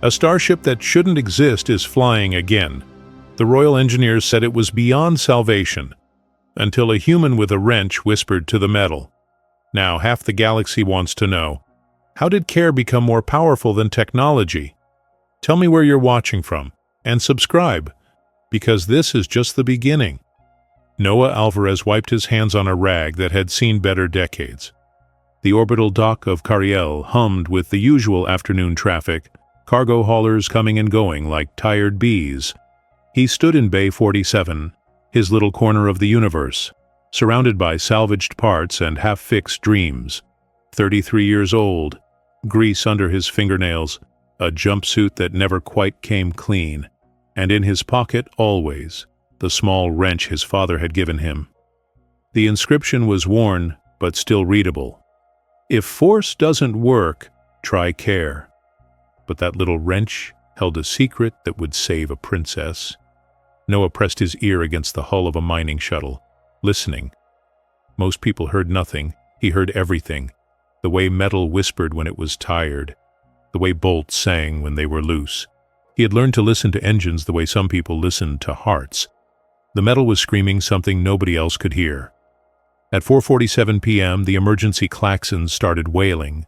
A starship that shouldn't exist is flying again. The Royal Engineers said it was beyond salvation, until a human with a wrench whispered to the metal. Now half the galaxy wants to know, how did care become more powerful than technology? Tell me where you're watching from, and subscribe, because this is just the beginning. Noah Alvarez wiped his hands on a rag that had seen better decades. The orbital dock of Cariel hummed with the usual afternoon traffic, cargo haulers coming and going like tired bees. He stood in Bay 47, his little corner of the universe, surrounded by salvaged parts and half-fixed dreams. 33 years old, grease under his fingernails, a jumpsuit that never quite came clean, and in his pocket always the small wrench his father had given him. The inscription was worn, but still readable. If force doesn't work, try care. But that little wrench held a secret that would save a princess. Noah pressed his ear against the hull of a mining shuttle, listening. Most people heard nothing. He heard everything. The way metal whispered when it was tired. The way bolts sang when they were loose. He had learned to listen to engines the way some people listened to hearts. The metal was screaming something nobody else could hear. At 4:47 p.m., the emergency klaxons started wailing.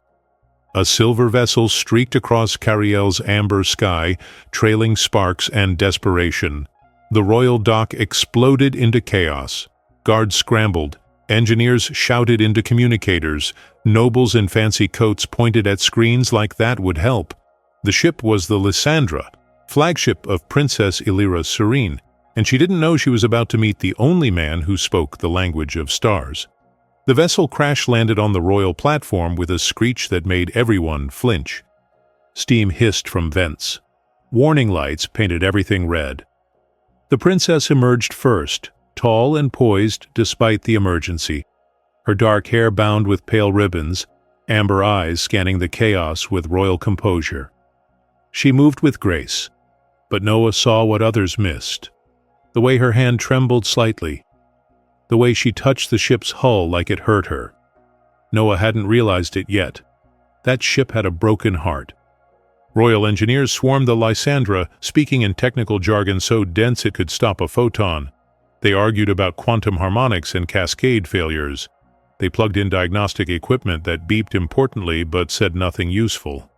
A silver vessel streaked across Cariel's amber sky, trailing sparks and desperation. The royal dock exploded into chaos. Guards scrambled. Engineers shouted into communicators. Nobles in fancy coats pointed at screens like that would help. The ship was the Lysandra, flagship of Princess Illyra Serene, and she didn't know she was about to meet the only man who spoke the language of stars. The vessel crash-landed on the royal platform with a screech that made everyone flinch. Steam hissed from vents. Warning lights painted everything red. The princess emerged first, tall and poised despite the emergency, her dark hair bound with pale ribbons, amber eyes scanning the chaos with royal composure. She moved with grace, but Noah saw what others missed. The way her hand trembled slightly, the way she touched the ship's hull like it hurt her. Noah hadn't realized it yet. That ship had a broken heart. Royal Engineers swarmed the Lysandra, speaking in technical jargon so dense it could stop a photon. They argued about quantum harmonics and cascade failures. They plugged in diagnostic equipment that beeped importantly but said nothing useful.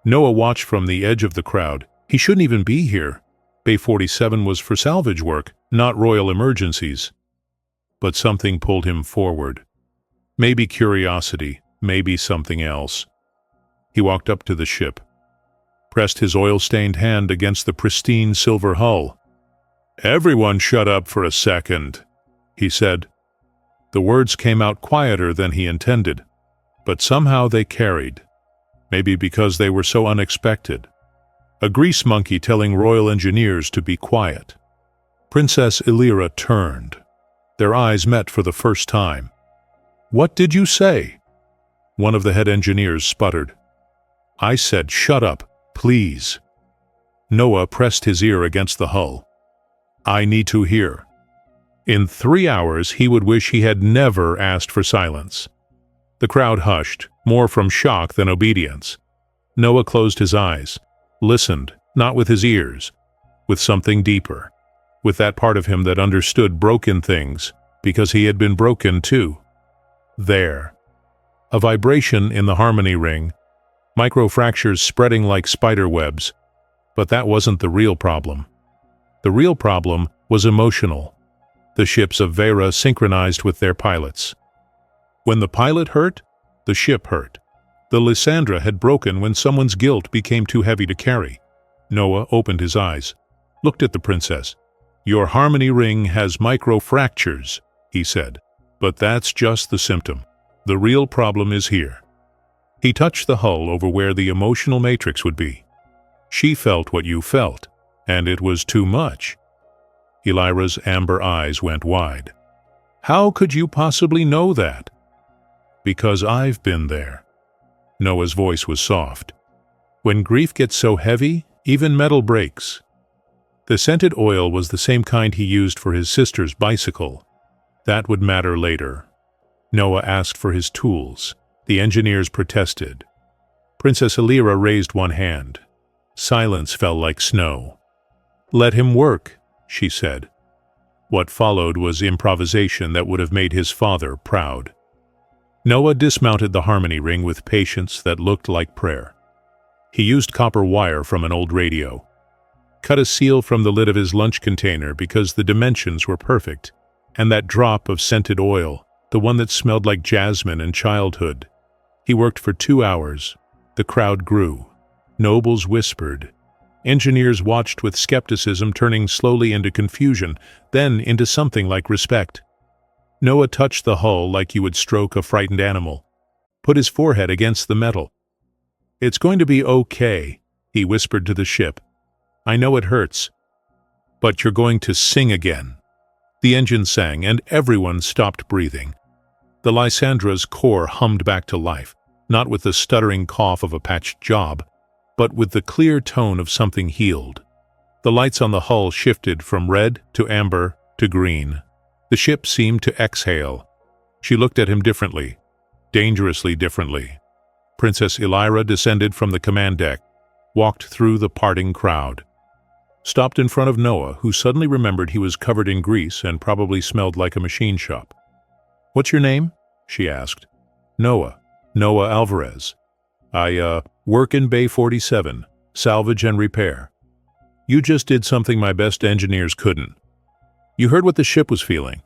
Noah watched from the edge of the crowd. He shouldn't even be here. Bay 47 was for salvage work, not royal emergencies. But something pulled him forward. Maybe curiosity, maybe something else. He walked up to the ship, pressed his oil-stained hand against the pristine silver hull. "Everyone shut up for a second," he said. The words came out quieter than he intended, but somehow they carried. Maybe because they were so unexpected. A grease monkey telling Royal Engineers to be quiet. Princess Illyra turned. Their eyes met for the first time. "What did you say?" One of the head engineers sputtered. "I said shut up, please." Noah pressed his ear against the hull. "I need to hear." In 3 hours, he would wish he had never asked for silence. The crowd hushed, more from shock than obedience. Noah closed his eyes, listened, not with his ears, with something deeper, with that part of him that understood broken things, because he had been broken too. There. A vibration in the harmony ring, microfractures spreading like spider webs, but that wasn't the real problem. The real problem was emotional. The ships of Vera synchronized with their pilots. When the pilot hurt, the ship hurt. The Lysandra had broken when someone's guilt became too heavy to carry. Noah opened his eyes, looked at the princess. "Your harmony ring has microfractures," he said. "But that's just the symptom. The real problem is here." He touched the hull over where the emotional matrix would be. "She felt what you felt, and it was too much." Illyra's amber eyes went wide. "How could you possibly know that?" "Because I've been there." Noah's voice was soft. "When grief gets so heavy, even metal breaks." The scented oil was the same kind he used for his sister's bicycle. That would matter later. Noah asked for his tools. The engineers protested. Princess Illyra raised one hand. Silence fell like snow. "Let him work," she said. What followed was improvisation that would have made his father proud. Noah dismounted the harmony ring with patience that looked like prayer. He used copper wire from an old radio, cut a seal from the lid of his lunch container because the dimensions were perfect, and that drop of scented oil, the one that smelled like jasmine and childhood. He worked for 2 hours. The crowd grew. Nobles whispered. Engineers watched with skepticism turning slowly into confusion, then into something like respect. Noah touched the hull like you would stroke a frightened animal, put his forehead against the metal. "It's going to be okay," he whispered to the ship. "I know it hurts, but you're going to sing again." The engine sang, and everyone stopped breathing. The Lysandra's core hummed back to life, not with the stuttering cough of a patched job, but with the clear tone of something healed. The lights on the hull shifted from red to amber to green. The ship seemed to exhale. She looked at him differently, dangerously differently. Princess Elira descended from the command deck, walked through the parting crowd, stopped in front of Noah, who suddenly remembered he was covered in grease and probably smelled like a machine shop. "What's your name?" she asked. "Noah Alvarez. I work in Bay 47, salvage and repair." "You just did something my best engineers couldn't." "You heard what the ship was feeling?"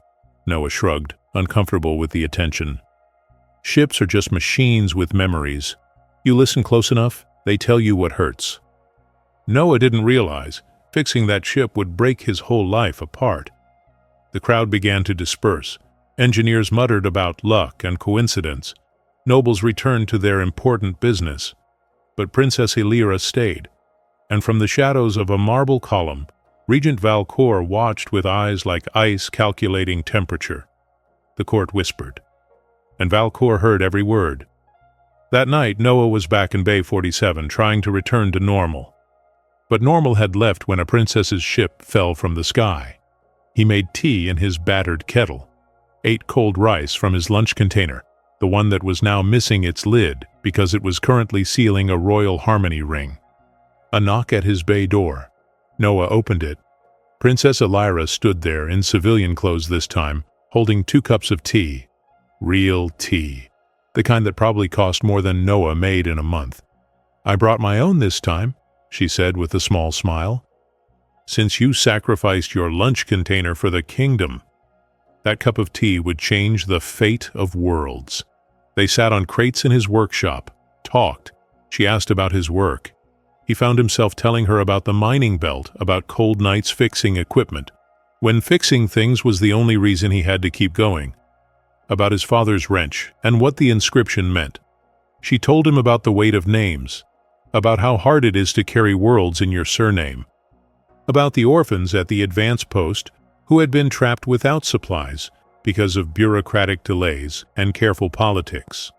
Noah shrugged, uncomfortable with the attention. "Ships are just machines with memories. You listen close enough, they tell you what hurts." Noah didn't realize fixing that ship would break his whole life apart. The crowd began to disperse. Engineers muttered about luck and coincidence. Nobles returned to their important business. But Princess Elira stayed, and from the shadows of a marble column, Regent Valcor watched with eyes like ice calculating temperature. The court whispered, and Valcor heard every word. That night, Noah was back in Bay 47, trying to return to normal. But normal had left when a princess's ship fell from the sky. He made tea in his battered kettle, ate cold rice from his lunch container, the one that was now missing its lid because it was currently sealing a royal harmony ring. A knock at his bay door. Noah opened it. Princess Elira stood there, in civilian clothes this time, holding 2 cups of tea. Real tea. The kind that probably cost more than Noah made in a month. "I brought my own this time," she said with a small smile. "Since you sacrificed your lunch container for the kingdom." That cup of tea would change the fate of worlds. They sat on crates in his workshop, talked. She asked about his work. He found himself telling her about the mining belt, about cold nights fixing equipment, when fixing things was the only reason he had to keep going. About his father's wrench and what the inscription meant. She told him about the weight of names, about how hard it is to carry worlds in your surname, about the orphans at the advance post who had been trapped without supplies because of bureaucratic delays and careful politics.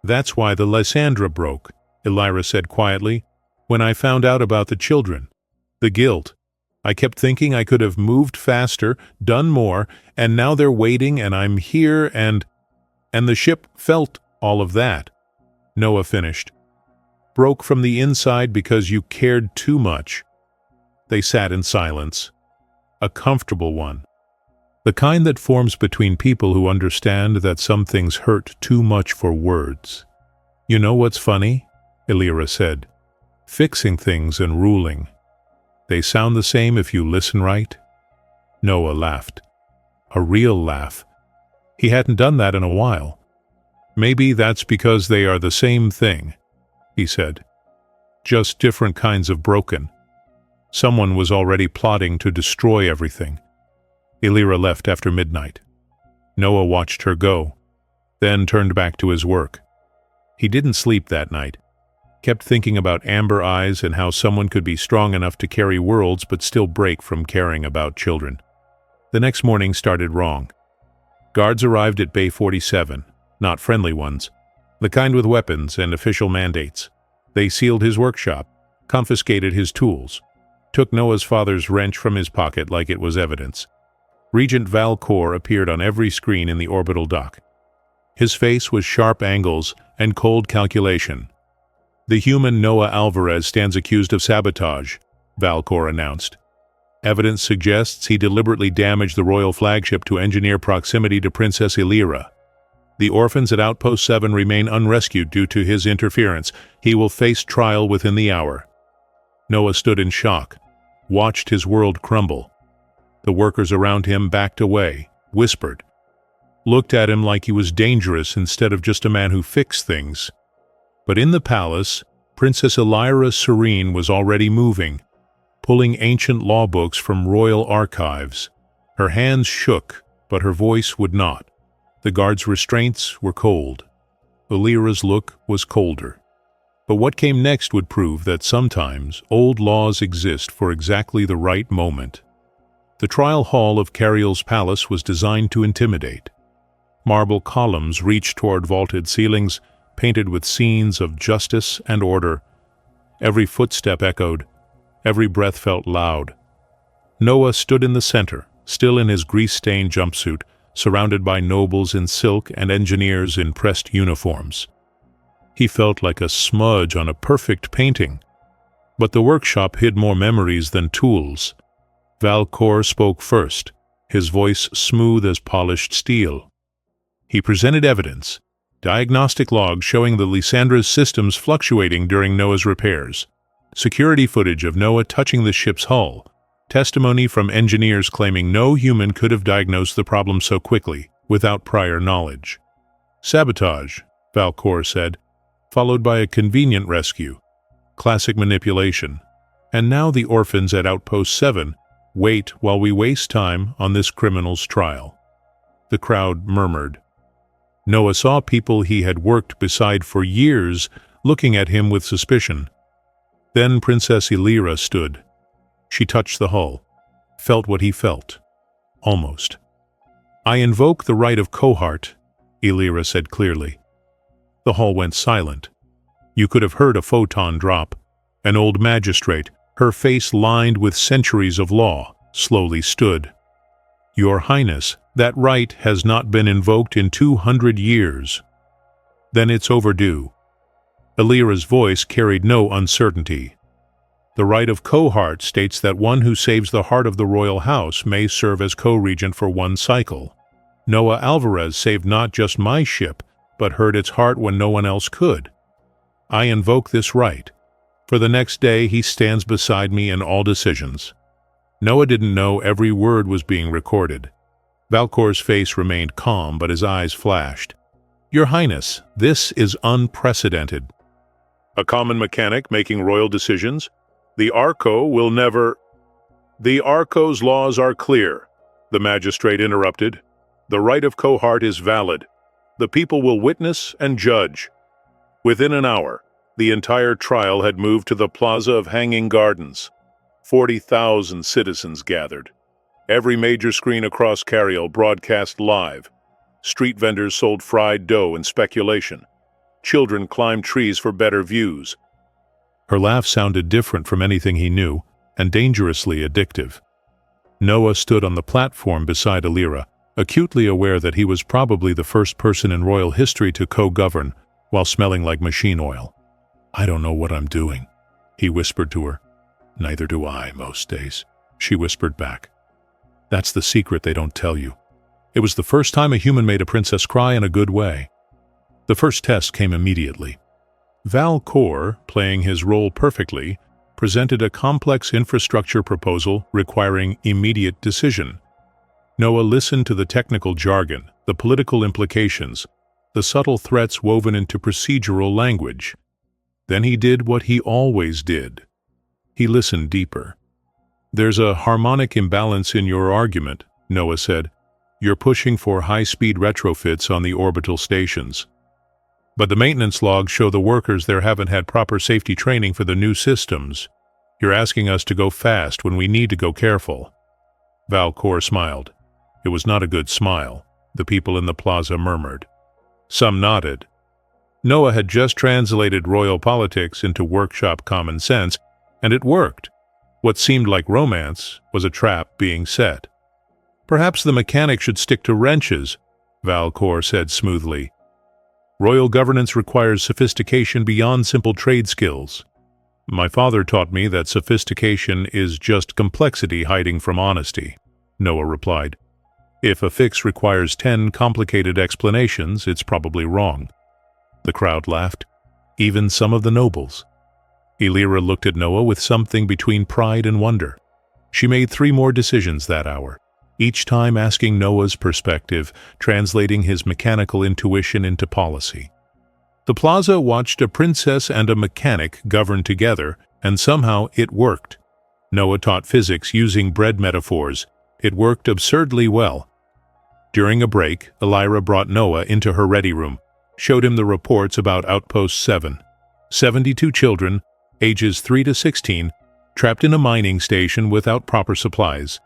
"That's why the Lysandra broke," Elira said quietly, "when I found out about the children. The guilt. I kept thinking I could have moved faster, done more, and now they're waiting and I'm here and the ship felt all of that." Noah finished. "Broke from the inside because you cared too much." They sat in silence. A comfortable one. The kind that forms between people who understand that some things hurt too much for words. "You know what's funny?" Elira said. "Fixing things and ruling. They sound the same if you listen right." Noah laughed. A real laugh. He hadn't done that in a while. "Maybe that's because they are the same thing," he said. "Just different kinds of broken." Someone was already plotting to destroy everything. Elira left after midnight. Noah watched her go, then turned back to his work. He didn't sleep that night. Kept thinking about amber eyes and how someone could be strong enough to carry worlds but still break from caring about children. The next morning started wrong. Guards arrived at Bay 47, not friendly ones, the kind with weapons and official mandates. They sealed his workshop, confiscated his tools, took Noah's father's wrench from his pocket like it was evidence. Regent Valcor appeared on every screen in the orbital dock. His face was sharp angles and cold calculation. The human Noah Alvarez stands accused of sabotage, Valcor announced. Evidence suggests he deliberately damaged the royal flagship to engineer proximity to Princess Illyra. The orphans at Outpost 7 remain unrescued due to his interference. He will face trial within the hour. Noah stood in shock, watched his world crumble. The workers around him backed away, whispered, looked at him like he was dangerous instead of just a man who fixed things. But in the palace, Princess Illyra Serene was already moving, pulling ancient law books from royal archives. Her hands shook, but her voice would not. The guards' restraints were cold. Illyra's look was colder. But what came next would prove that sometimes old laws exist for exactly the right moment. The trial hall of Cariel's palace was designed to intimidate. Marble columns reached toward vaulted ceilings, painted with scenes of justice and order. Every footstep echoed. Every breath felt loud. Noah stood in the center, still in his grease-stained jumpsuit, surrounded by nobles in silk and engineers in pressed uniforms. He felt like a smudge on a perfect painting. But the workshop hid more memories than tools. Valcor spoke first, his voice smooth as polished steel. He presented evidence, diagnostic logs showing the Lysandra's systems fluctuating during Noah's repairs, security footage of Noah touching the ship's hull, testimony from engineers claiming no human could have diagnosed the problem so quickly, without prior knowledge. Sabotage, Valcor said, followed by a convenient rescue, classic manipulation. And now the orphans at Outpost 7 wait while we waste time on this criminal's trial. The crowd murmured. Noah saw people he had worked beside for years looking at him with suspicion. Then Princess Illyra stood. She touched the hull, felt what he felt. Almost. I invoke the right of cohort, Illyra said clearly. The hull went silent. You could have heard a photon drop. An old magistrate, her face lined with centuries of law, slowly stood. Your Highness, that right has not been invoked in 200 years. Then it's overdue. Illyra's voice carried no uncertainty. The right of cohort states that one who saves the heart of the royal house may serve as co-regent for one cycle. Noah Alvarez saved not just my ship, but heard its heart when no one else could. I invoke this right. For the next day he stands beside me in all decisions. Noah didn't know every word was being recorded. Valcor's face remained calm, but his eyes flashed. Your Highness, this is unprecedented. A common mechanic making royal decisions? The Arco will never— The Arco's laws are clear, the magistrate interrupted. The right of cohort is valid. The people will witness and judge. Within an hour, the entire trial had moved to the Plaza of Hanging Gardens. 40,000 citizens gathered. Every major screen across Cariel broadcast live. Street vendors sold fried dough and speculation. Children climbed trees for better views. Her laugh sounded different from anything he knew, and dangerously addictive. Noah stood on the platform beside Illyra, acutely aware that he was probably the first person in royal history to co-govern while smelling like machine oil. I don't know what I'm doing, he whispered to her. Neither do I, most days, she whispered back. That's the secret they don't tell you. It was the first time a human made a princess cry in a good way. The first test came immediately. Valcor, playing his role perfectly, presented a complex infrastructure proposal requiring immediate decision. Noah listened to the technical jargon, the political implications, the subtle threats woven into procedural language. Then he did what he always did. He listened deeper. There's a harmonic imbalance in your argument, Noah said. You're pushing for high-speed retrofits on the orbital stations. But the maintenance logs show the workers there haven't had proper safety training for the new systems. You're asking us to go fast when we need to go careful. Valcor smiled. It was not a good smile, the people in the plaza murmured. Some nodded. Noah had just translated royal politics into workshop common sense, and it worked. What seemed like romance was a trap being set. Perhaps the mechanic should stick to wrenches, Valcor said smoothly. Royal governance requires sophistication beyond simple trade skills. My father taught me that sophistication is just complexity hiding from honesty, Noah replied. If a fix requires 10 complicated explanations, it's probably wrong. The crowd laughed, even some of the nobles. Elira looked at Noah with something between pride and wonder. She made 3 more decisions that hour, each time asking Noah's perspective, translating his mechanical intuition into policy. The plaza watched a princess and a mechanic govern together, and somehow it worked. Noah taught physics using bread metaphors. It worked absurdly well. During a break, Elira brought Noah into her ready room, showed him the reports about Outpost 7. 72 children, ages 3 to 16, trapped in a mining station without proper supplies.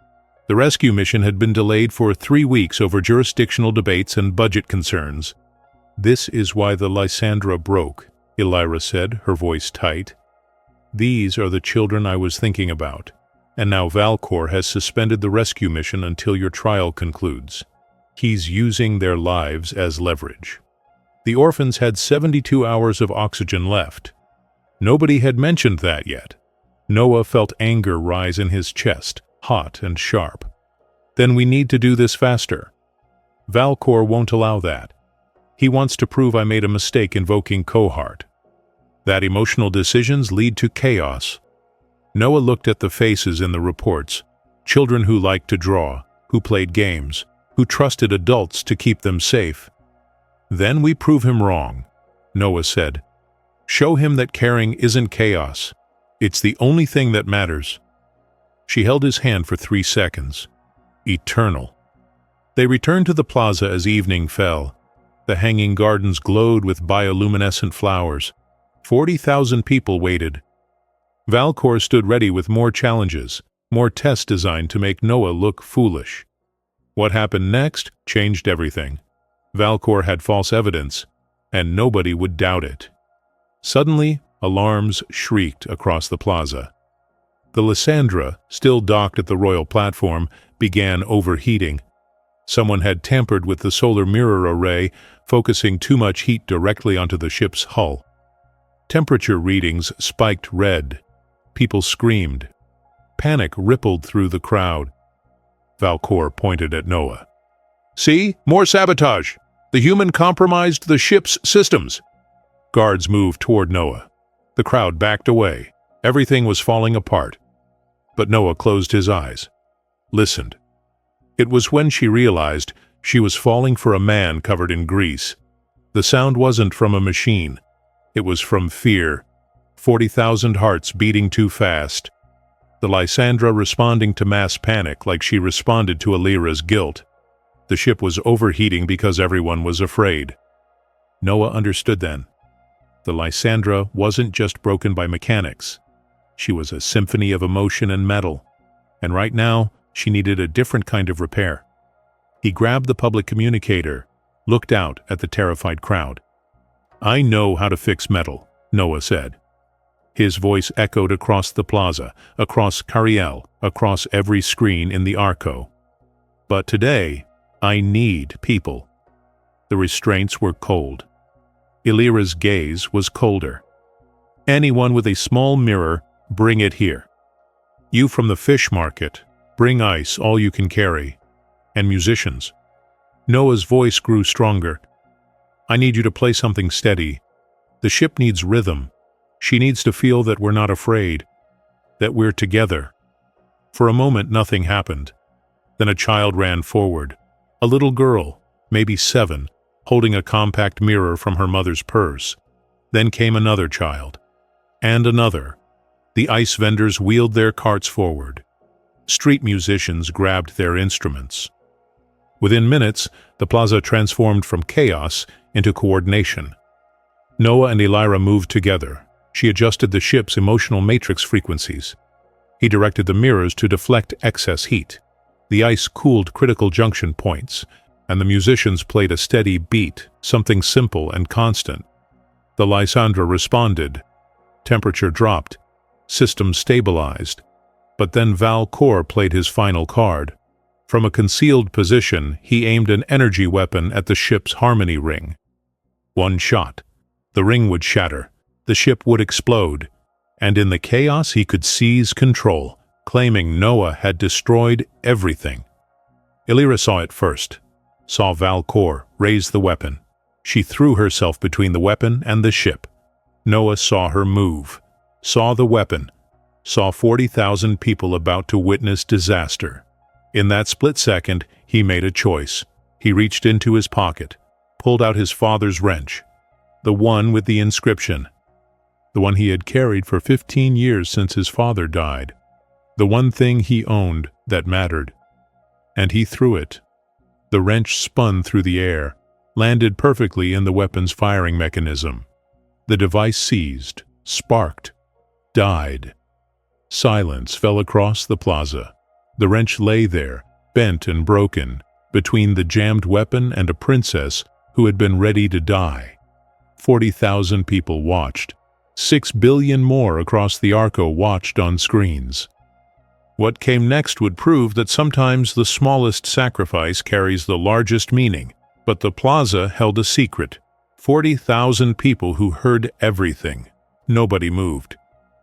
The rescue mission had been delayed for 3 weeks over jurisdictional debates and budget concerns. "This is why the Lysandra broke," Elira said, her voice tight. "These are the children I was thinking about, and now Valcor has suspended the rescue mission until your trial concludes. He's using their lives as leverage." The orphans had 72 hours of oxygen left. Nobody had mentioned that yet. Noah felt anger rise in his chest, hot and sharp. "Then we need to do this faster. Valcor won't allow that. He wants to prove I made a mistake invoking Cohort. That emotional decisions lead to chaos." Noah looked at the faces in the reports, children who liked to draw, who played games, who trusted adults to keep them safe. "Then we prove him wrong," Noah said. "Show him that caring isn't chaos. It's the only thing that matters." She held his hand for 3 seconds. Eternal. They returned to the plaza as evening fell. The hanging gardens glowed with bioluminescent flowers. 40,000 people waited. Valcor stood ready with more challenges, more tests designed to make Noah look foolish. What happened next changed everything. Valcor had false evidence, and nobody would doubt it. Suddenly, alarms shrieked across the plaza. The Lysandra, still docked at the royal platform, began overheating. Someone had tampered with the solar mirror array, focusing too much heat directly onto the ship's hull. Temperature readings spiked red. People screamed. Panic rippled through the crowd. Valcor pointed at Noah. "See? More sabotage! The human compromised the ship's systems!" Guards moved toward Noah. The crowd backed away. Everything was falling apart. But Noah closed his eyes, listened. It was when she realized she was falling for a man covered in grease. The sound wasn't from a machine. It was from fear. 40,000 hearts beating too fast. The Lysandra responding to mass panic like she responded to Elira's guilt. The ship was overheating because everyone was afraid. Noah understood then. The Lysandra wasn't just broken by mechanics. She was a symphony of emotion and metal, and right now she needed a different kind of repair. He grabbed the public communicator, looked out at the terrified crowd. "I know how to fix metal," Noah said. His voice echoed across the plaza, across Cariel, across every screen in the Arco. "But today, I need people." The restraints were cold. Elira's gaze was colder. "Anyone with a small mirror, bring it here. You from the fish market, bring ice, all you can carry. And musicians." Noah's voice grew stronger. "I need you to play something steady. The ship needs rhythm. She needs to feel that we're not afraid, that we're together." For a moment, nothing happened. Then a child ran forward. A little girl, maybe 7, holding a compact mirror from her mother's purse. Then came another child. And another. The ice vendors wheeled their carts forward. Street musicians grabbed their instruments. Within minutes, the plaza transformed from chaos into coordination. Noah and Elira moved together. She adjusted the ship's emotional matrix frequencies. He directed the mirrors to deflect excess heat. The ice cooled critical junction points, and the musicians played a steady beat, something simple and constant. The Lysandra responded. Temperature dropped. Systems stabilized. But then Valcor played his final card. From a concealed position, he aimed an energy weapon at the ship's harmony ring. One shot. The ring would shatter. The ship would explode. And in the chaos he could seize control, claiming Noah had destroyed everything. Illyra saw it first. Saw Valkor raise the weapon. She threw herself between the weapon and the ship. Noah saw her move. Saw the weapon. Saw 40,000 people about to witness disaster. In that split second, he made a choice. He reached into his pocket, pulled out his father's wrench, the one with the inscription, the one he had carried for 15 years since his father died, the one thing he owned that mattered. And he threw it. The wrench spun through the air, landed perfectly in the weapon's firing mechanism. The device seized, sparked, died. Silence fell across the plaza. The wrench lay there, bent and broken, between the jammed weapon and a princess who had been ready to die. 40,000 people watched. 6 billion more across the Arco watched on screens. What came next would prove that sometimes the smallest sacrifice carries the largest meaning, but the plaza held a secret. 40,000 people who heard everything. Nobody moved.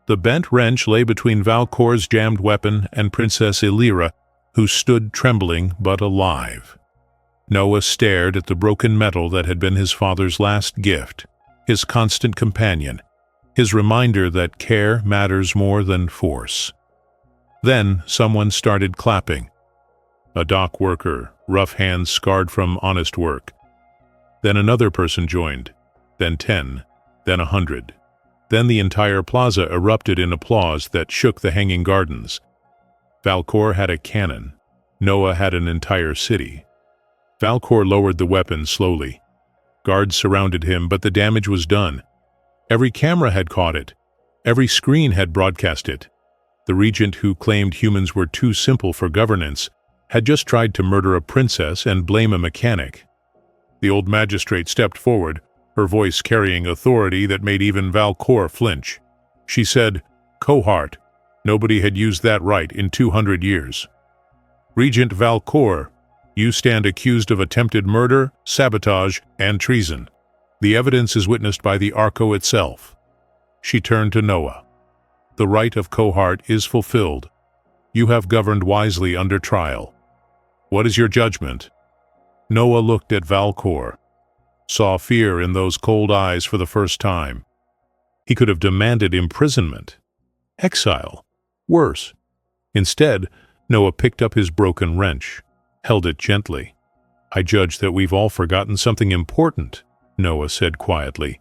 The bent wrench lay between Valkor's jammed weapon and Princess Illyra, who stood trembling but alive. Noah stared at the broken metal that had been his father's last gift, his constant companion, his reminder that care matters more than force. Then someone started clapping. A dock worker, rough hands scarred from honest work. Then another person joined, then 10, then 100. Then the entire plaza erupted in applause that shook the Hanging Gardens. Valkor had a cannon. Noah had an entire city. Valkor lowered the weapon slowly. Guards surrounded him, but the damage was done. Every camera had caught it. Every screen had broadcast it. The regent who claimed humans were too simple for governance had just tried to murder a princess and blame a mechanic. The old magistrate stepped forward, her voice carrying authority that made even Valkor flinch. She said, "Cohort, nobody had used that right in 200 years. Regent Valkor, you stand accused of attempted murder, sabotage, and treason. The evidence is witnessed by the Arco itself." She turned to Noah. "The right of cohort is fulfilled. You have governed wisely under trial. What is your judgment?" Noah looked at Valkor, saw fear in those cold eyes for the first time. He could have demanded imprisonment, exile, worse. Instead, Noah picked up his broken wrench, held it gently. "I judge that we've all forgotten something important," Noah said quietly.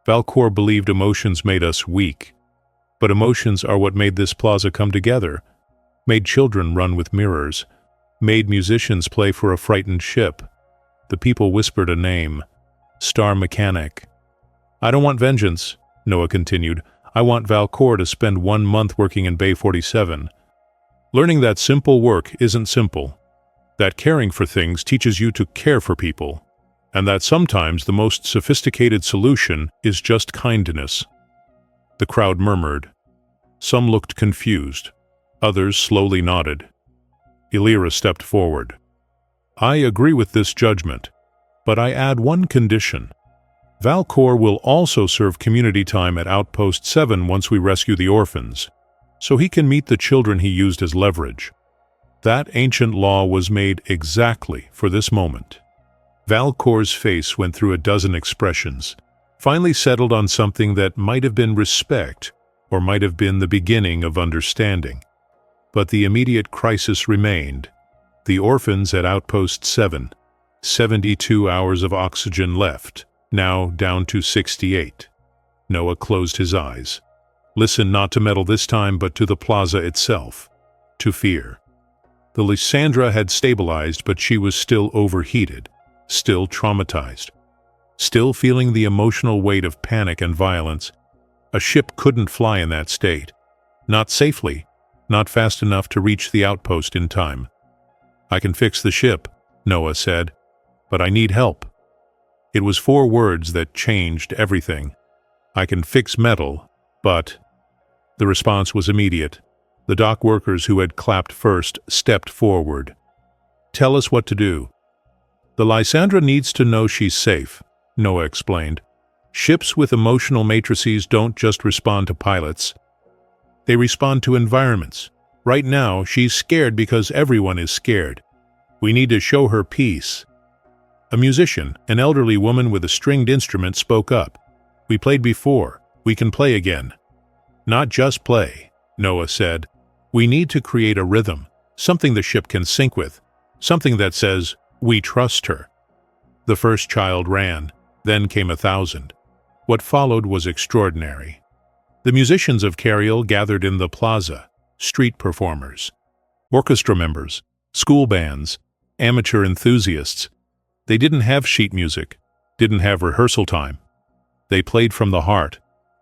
"Valkor believed emotions made us weak. But emotions are what made this plaza come together, made children run with mirrors, made musicians play for a frightened ship. The people whispered a name, Star Mechanic. I don't want vengeance," Noah continued. "I want Valkor to spend 1 month working in Bay 47. Learning that simple work isn't simple, that caring for things teaches you to care for people, and that sometimes the most sophisticated solution is just kindness." The crowd murmured. Some looked confused. Others slowly nodded. Illyra stepped forward. "I agree with this judgment, but I add one condition. Valkor will also serve community time at Outpost 7 once we rescue the orphans, so he can meet the children he used as leverage. That ancient law was made exactly for this moment." Valkor's face went through a dozen expressions, finally settled on something that might have been respect or might have been the beginning of understanding. But the immediate crisis remained. The orphans at Outpost 7, 72 hours of oxygen left, now down to 68. Noah closed his eyes. Listened not to metal this time, but to the plaza itself, to fear. The Lysandra had stabilized, but she was still overheated, still traumatized, still feeling the emotional weight of panic and violence. A ship couldn't fly in that state. Not safely, not fast enough to reach the outpost in time. "I can fix the ship," Noah said, "but I need help." It was 4 words that changed everything. "I can fix metal, but—" The response was immediate. The dock workers who had clapped first stepped forward. "Tell us what to do." "The Lysandra needs to know she's safe. Noah explained. Ships with emotional matrices don't just respond to pilots. They respond to environments. Right now, she's scared because everyone is scared. We need to show her peace. A musician, an elderly woman with a stringed instrument, spoke up. We played before. We can play again. Not just play, Noah said. We need to create a rhythm, something the ship can sync with, something that says, we trust her. The first child ran, then came 1,000. What followed was extraordinary. The musicians of Cariel gathered in the plaza, street performers, orchestra members, school bands, amateur enthusiasts. They didn't have sheet music, didn't have rehearsal time. They played from the heart.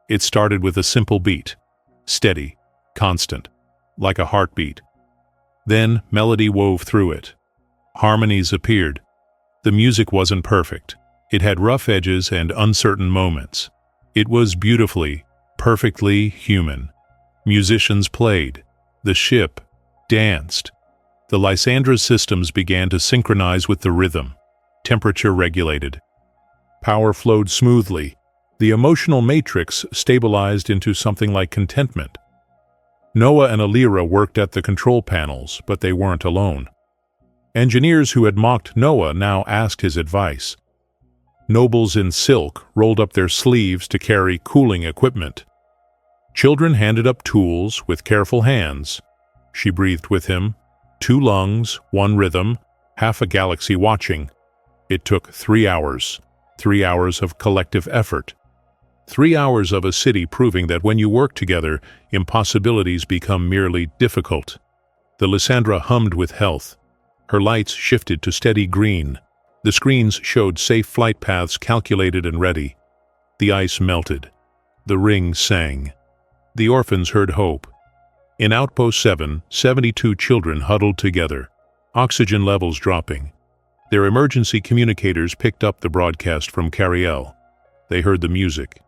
It started with a simple beat, steady, constant, like a heartbeat. Then melody wove through it. Harmonies appeared. The music wasn't perfect. It had rough edges and uncertain moments. It was beautifully, perfectly human. Musicians played. The ship danced. The Lysandra's systems began to synchronize with the rhythm. Temperature regulated. Power flowed smoothly. The emotional matrix stabilized into something like contentment. Noah and Alira worked at the control panels, but they weren't alone. Engineers who had mocked Noah now asked his advice. Nobles in silk rolled up their sleeves to carry cooling equipment. Children handed up tools with careful hands. She breathed with him. 2 lungs, 1 rhythm, half a galaxy watching. It took 3 hours. 3 hours of collective effort. 3 hours of a city proving that when you work together, impossibilities become merely difficult. The Lysandra hummed with health. Her lights shifted to steady green. The screens showed safe flight paths calculated and ready. The ice melted. The ring sang. The orphans heard hope. In Outpost 7, 72 children huddled together, oxygen levels dropping. Their emergency communicators picked up the broadcast from Cariel. They heard the music.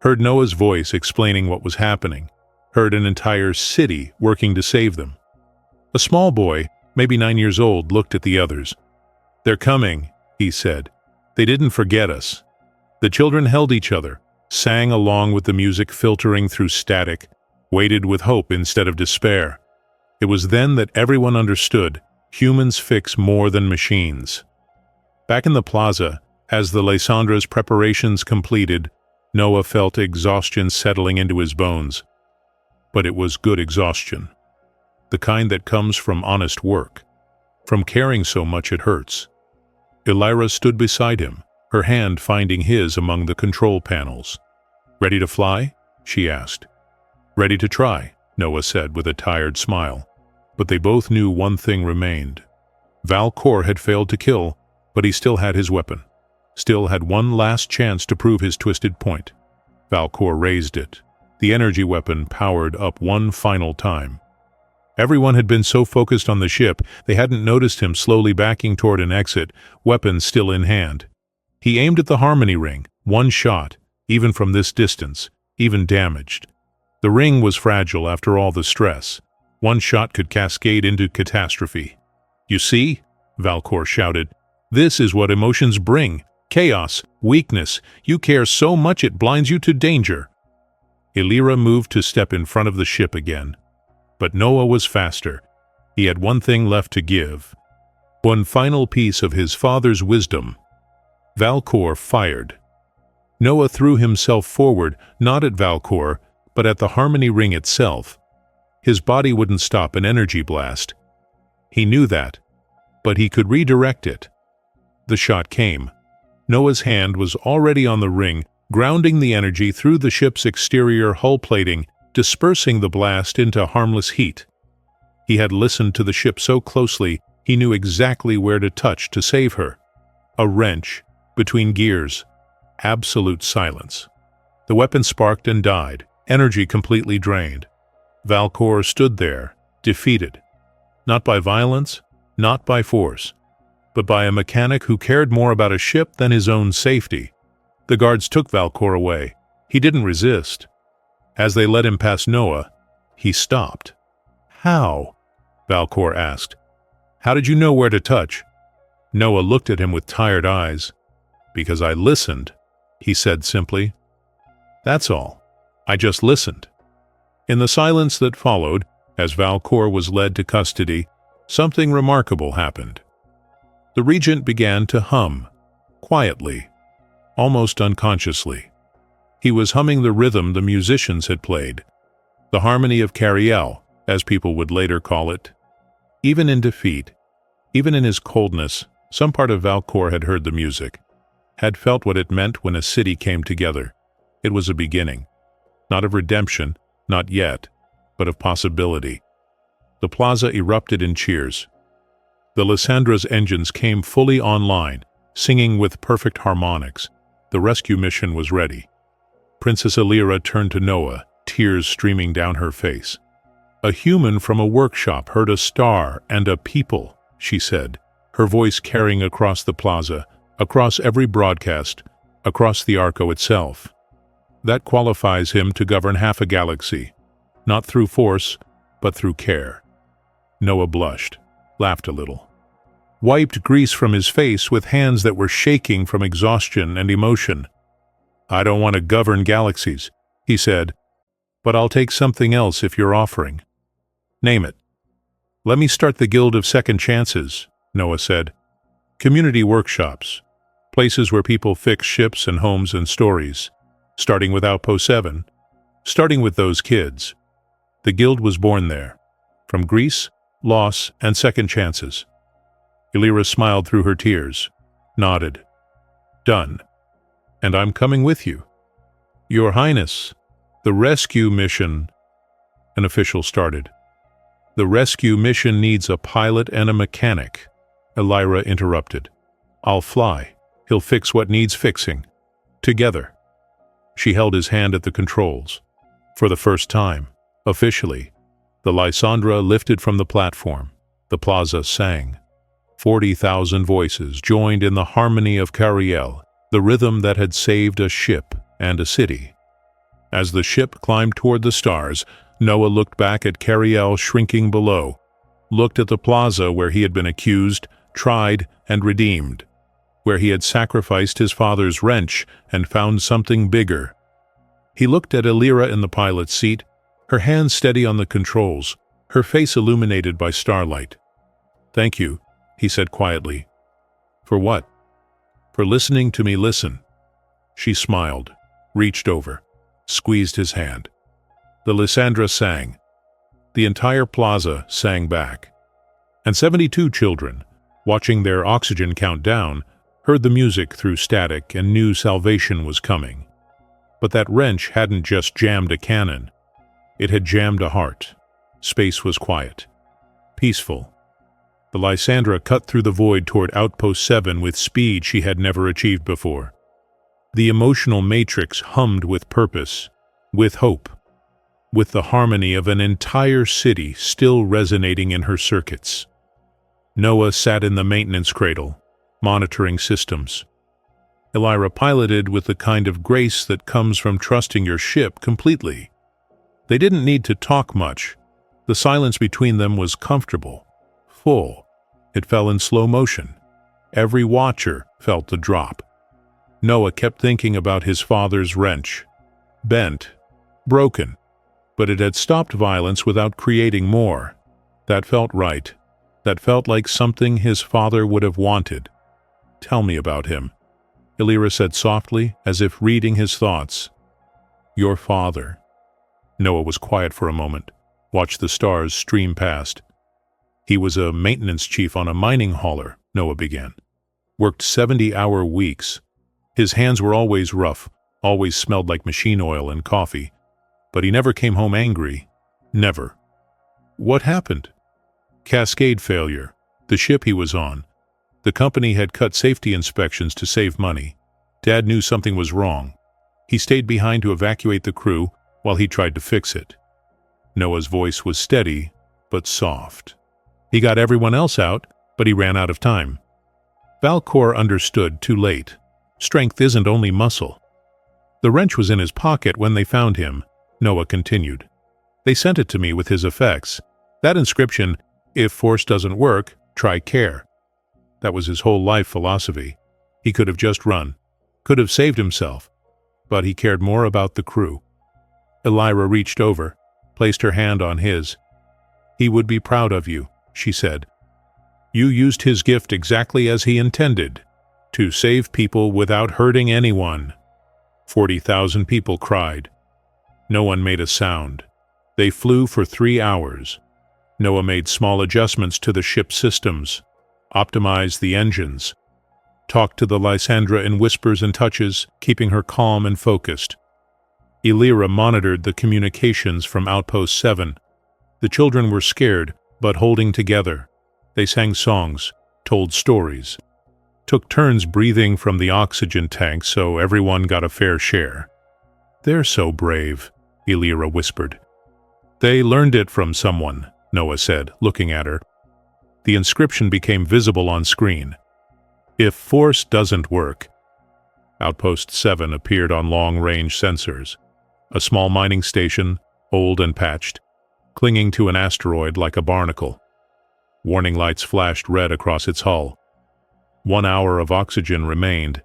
Heard Noah's voice explaining what was happening. Heard an entire city working to save them. A small boy, maybe 9 years old, looked at the others. They're coming, he said. They didn't forget us. The children held each other, sang along with the music filtering through static, waited with hope instead of despair. It was then that everyone understood humans fix more than machines. Back in the plaza, as the Lysandra's preparations completed, Noah felt exhaustion settling into his bones. But it was good exhaustion. The kind that comes from honest work, from caring so much it hurts. Elira stood beside him, her hand finding his among the control panels. Ready to fly? She asked. Ready to try, Noah said with a tired smile. But they both knew one thing remained. Valcor had failed to kill, but he still had his weapon. Still had one last chance to prove his twisted point. Valcor raised it. The energy weapon powered up one final time. Everyone had been so focused on the ship, they hadn't noticed him slowly backing toward an exit, weapon still in hand. He aimed at the harmony ring, one shot, even from this distance, even damaged. The ring was fragile after all the stress. One shot could cascade into catastrophe. You see? Valcor shouted. This is what emotions bring. Chaos, weakness. You care so much it blinds you to danger. Elira moved to step in front of the ship again. But Noah was faster. He had one thing left to give. One final piece of his father's wisdom. Valcor fired. Noah threw himself forward, not at Valcor, but at the harmony ring itself. His body wouldn't stop an energy blast. He knew that, but he could redirect it. The shot came. Noah's hand was already on the ring, grounding the energy through the ship's exterior hull plating, dispersing the blast into harmless heat. He had listened to the ship so closely, he knew exactly where to touch to save her. A wrench, between gears. Absolute silence. The weapon sparked and died, energy completely drained. Valcor stood there, defeated. Not by violence, not by force, but by a mechanic who cared more about a ship than his own safety. The guards took Valcor away. He didn't resist. As they led him past Noah, he stopped. How? Valcor asked. How did you know where to touch? Noah looked at him with tired eyes. Because I listened, he said simply. That's all. I just listened. In the silence that followed, as Valcor was led to custody, something remarkable happened. The regent began to hum, quietly, almost unconsciously. He was humming the rhythm the musicians had played, the harmony of Cariel, as people would later call it. Even in defeat, even in his coldness, some part of Valcor had heard the music, had felt what it meant when a city came together. It was a beginning, not of redemption, not yet, but of possibility. The plaza erupted in cheers. The Lysandra's engines came fully online, singing with perfect harmonics. The rescue mission was ready. Princess Illyra turned to Noah, tears streaming down her face. A human from a workshop heard a star and a people, she said, her voice carrying across the plaza, across every broadcast, across the Arco itself. That qualifies him to govern half a galaxy, not through force, but through care. Noah blushed, laughed a little, wiped grease from his face with hands that were shaking from exhaustion and emotion. I don't want to govern galaxies, he said, but I'll take something else if you're offering. Name it. Let me start the Guild of Second Chances, Noah said. Community workshops, places where people fix ships and homes and stories, starting with Outpost 7, starting with those kids. The Guild was born there, from Greece, loss, and second chances. Illyra smiled through her tears, nodded. Done. And I'm coming with you. Your Highness, the rescue mission... An official started. The rescue mission needs a pilot and a mechanic, Illyra interrupted. I'll fly. He'll fix what needs fixing. Together. She held his hand at the controls. For the first time, officially, the Lysandra lifted from the platform. The plaza sang. 40,000 voices joined in the harmony of Cariel, the rhythm that had saved a ship and a city. As the ship climbed toward the stars, Noah looked back at Cariel shrinking below, looked at the plaza where he had been accused, tried, and redeemed, where he had sacrificed his father's wrench and found something bigger. He looked at Illyra in the pilot's seat, her hands steady on the controls, her face illuminated by starlight. Thank you, he said quietly. For what? For listening to me listen. She smiled, reached over, squeezed his hand. The Lysandra sang. The entire plaza sang back. And 72 children, watching their oxygen count down, heard the music through static and knew salvation was coming. But that wrench hadn't just jammed a cannon. It had jammed a heart. Space was quiet. Peaceful. The Lysandra cut through the void toward Outpost 7 with speed she had never achieved before. The emotional matrix hummed with purpose, with hope, with the harmony of an entire city still resonating in her circuits. Noah sat in the maintenance cradle, monitoring systems. Illyra piloted with the kind of grace that comes from trusting your ship completely. They didn't need to talk much. The silence between them was comfortable, full. It fell in slow motion. Every watcher felt the drop. Noah kept thinking about his father's wrench. Bent, broken, but it had stopped violence without creating more. That felt right. That felt like something his father would have wanted. Tell me about him, Illyra said softly, as if reading his thoughts. Your father. Noah was quiet for a moment, watched the stars stream past. He was a maintenance chief on a mining hauler, Noah began. Worked 70-hour weeks. His hands were always rough, always smelled like machine oil and coffee. But he never came home angry. Never. What happened? Cascade failure. The ship he was on. The company had cut safety inspections to save money. Dad knew something was wrong. He stayed behind to evacuate the crew while he tried to fix it. Noah's voice was steady, but soft. He got everyone else out, but he ran out of time. Valcor understood too late. Strength isn't only muscle. The wrench was in his pocket when they found him, Noah continued. They sent it to me with his effects. That inscription, if force doesn't work, try care. That was his whole life philosophy. He could have just run, Could have saved himself, but he cared more about the crew. Elira reached over, placed her hand on his. "He would be proud of you," she said. "You used his gift exactly as he intended, to save people without hurting anyone." 40,000 people cried. No one made a sound. They flew for 3 hours. Noah made small adjustments to the ship's systems, optimized the engines, talked to the Lysandra in whispers and touches, keeping her calm and focused. Elira monitored the communications from Outpost 7. The children were scared, but holding together. They sang songs, told stories, took turns breathing from the oxygen tank so everyone got a fair share. "They're so brave," Elira whispered. "They learned it from someone," Noah said, looking at her. The inscription became visible on screen. "If force doesn't work." Outpost 7 appeared on long-range sensors. A small mining station, old and patched, clinging to an asteroid like a barnacle. Warning lights flashed red across its hull. 1 hour of oxygen remained,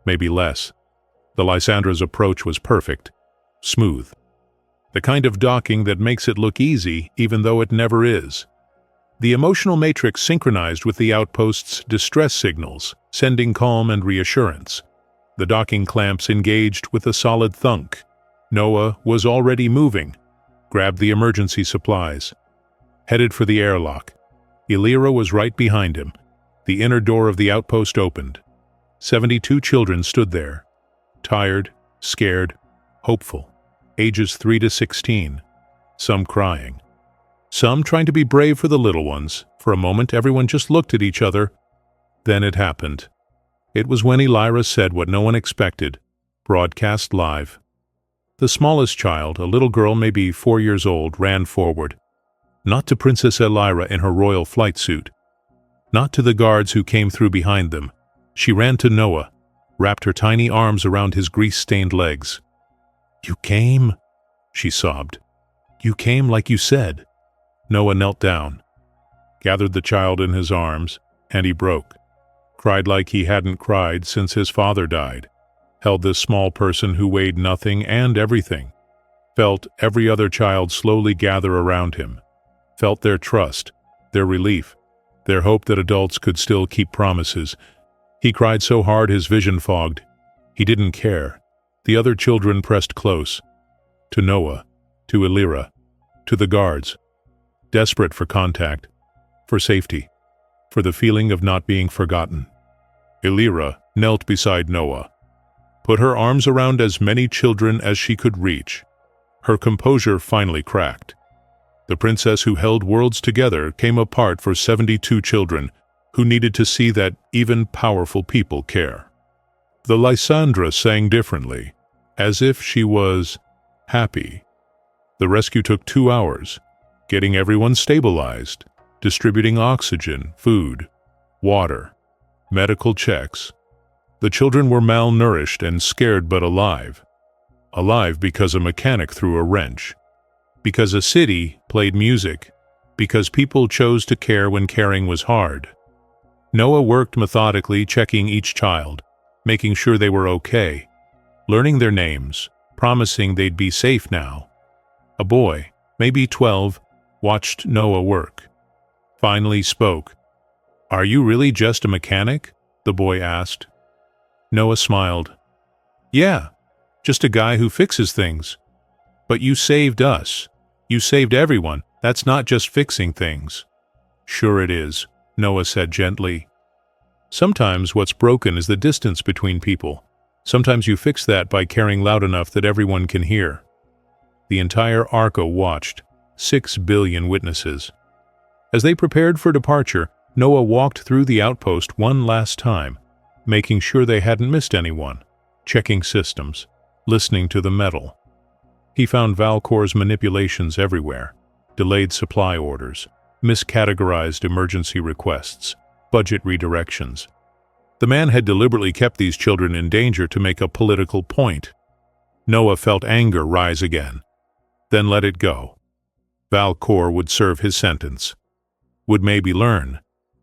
maybe less. The Lysandra's approach was perfect, smooth. The kind of docking that makes it look easy even though it never is. The emotional matrix synchronized with the outpost's distress signals, sending calm and reassurance. The docking clamps engaged with a solid thunk. Noah was already moving, grabbed the emergency supplies, headed for the airlock. Elira was right behind him. The inner door of the outpost opened. 72 children stood there, tired, scared, hopeful, ages 3 to 16, some crying. Some trying to be brave for the little ones. For a moment, everyone just looked at each other. Then it happened. It was when Elira said what no one expected, broadcast live. The smallest child, a little girl maybe 4 years old, ran forward. Not to Princess Elira in her royal flight suit. Not to the guards who came through behind them. She ran to Noah, wrapped her tiny arms around his grease-stained legs. "You came?" she sobbed. "You came like you said." Noah knelt down, gathered the child in his arms, and he broke. Cried like he hadn't cried since his father died. Held this small person who weighed nothing and everything. Felt every other child slowly gather around him. Felt their trust, their relief, their hope that adults could still keep promises. He cried so hard his vision fogged. He didn't care. The other children pressed close. To Noah, to Elira, to the guards. Desperate for contact, for safety, for the feeling of not being forgotten. Elira knelt beside Noah, put her arms around as many children as she could reach. Her composure finally cracked. The princess who held worlds together came apart for 72 children who needed to see that even powerful people care. The Lysandra sang differently, as if she was happy. The rescue took 2 hours, getting everyone stabilized, distributing oxygen, food, water, medical checks. The children were malnourished and scared but alive. Alive because a mechanic threw a wrench. Because a city played music. Because people chose to care when caring was hard. Noah worked methodically, checking each child, making sure they were okay, learning their names, promising they'd be safe now. A boy, maybe 12, watched Noah work. Finally spoke. "Are you really just a mechanic?" the boy asked. Noah smiled. "Yeah, just a guy who fixes things. But you saved us. You saved everyone. That's not just fixing things." "Sure it is," Noah said gently. "Sometimes what's broken is the distance between people. Sometimes you fix that by caring loud enough that everyone can hear." The entire Arco watched, 6 billion witnesses. As they prepared for departure, Noah walked through the outpost one last time, making sure they hadn't missed anyone, checking systems, listening to the metal. He found Valkor's manipulations everywhere, delayed supply orders, miscategorized emergency requests, budget redirections. The man had deliberately kept these children in danger to make a political point. Noah felt anger rise again, then let it go. Valkor would serve his sentence, would maybe learn,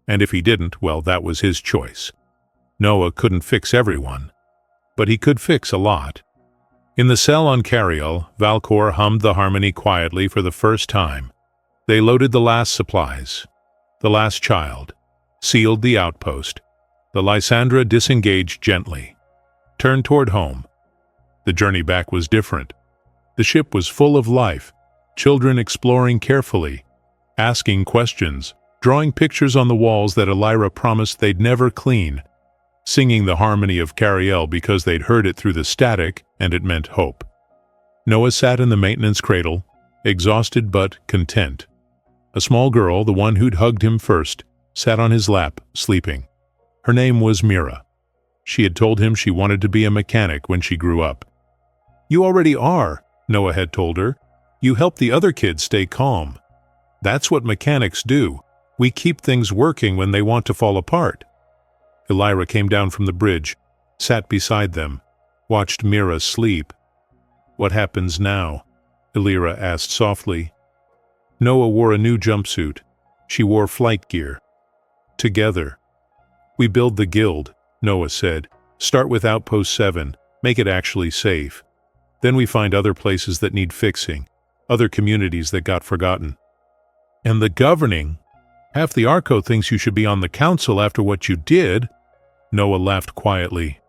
and if he didn't, well, that was his choice. Noah couldn't fix everyone. but he could fix a lot. In the cell on Cariel, Valcor hummed the harmony quietly for the first time. They loaded the last supplies. The last child. Sealed the outpost. The Lysandra disengaged gently. Turned toward home. The journey back was different. The ship was full of life. Children exploring carefully. Asking questions. Drawing pictures on the walls that Elira promised they'd never clean. Singing the harmony of Cariel because they'd heard it through the static and it meant hope. Noah sat in the maintenance cradle, exhausted but content. A small girl, the one who'd hugged him first, sat on his lap, sleeping. Her name was Mira. She had told him she wanted to be a mechanic when she grew up. "You already are," Noah had told her. "You help the other kids stay calm. That's what mechanics do. We keep things working when they want to fall apart." Elira came down from the bridge, sat beside them, watched Mira sleep. "What happens now?" Elira asked softly. Noah wore a new jumpsuit. She wore flight gear. "Together. We build the guild," Noah said. "Start with Outpost 7, make it actually safe. Then we find other places that need fixing, other communities that got forgotten. And the governing. Half the Arco thinks you should be on the council after what you did." Noah laughed quietly.